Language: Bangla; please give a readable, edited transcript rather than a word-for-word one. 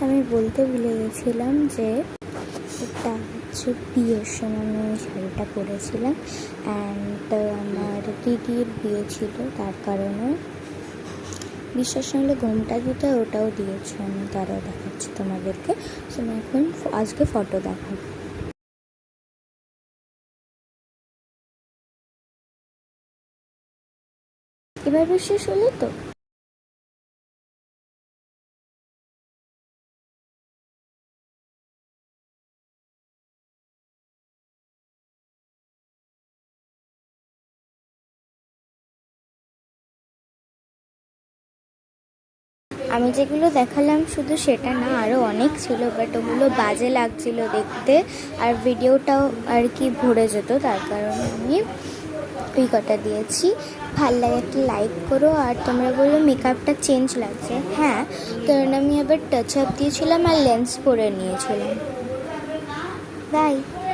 আমি বলতে ভুলে গেছিলাম যে এটা হচ্ছে বিয়ের সময় আমি ওই শাড়িটা পরেছিলাম। অ্যান্ড আমার দিদির বিয়ে ছিল, তার কারণে বিশ্বাস নাহলে ঘোমটা দিতে ওটাও দিয়েছি আমি। তারাও দেখাচ্ছি তোমাদেরকে। সো আমি এখন আজকে ফটো দেখাবো। এবার বিশ্বাস হলো তো? আমি যেগুলো দেখালাম শুধু সেটা না, আরও অনেক ছিল, বাট ওগুলো বাজে লাগছিল দেখতে, আর ভিডিওটাও আর কি ভরে যেত, তার কারণে আমি ওই কটা দিয়েছি। ভাল লাগে একটা লাইক করো। আর তোমরা বললো মেকআপটা চেঞ্জ লাগছে, হ্যাঁ, কারণ আমি আবার টাচ আপ দিয়েছিলাম আর লেন্স পরে নিয়েছিলাম। বাই।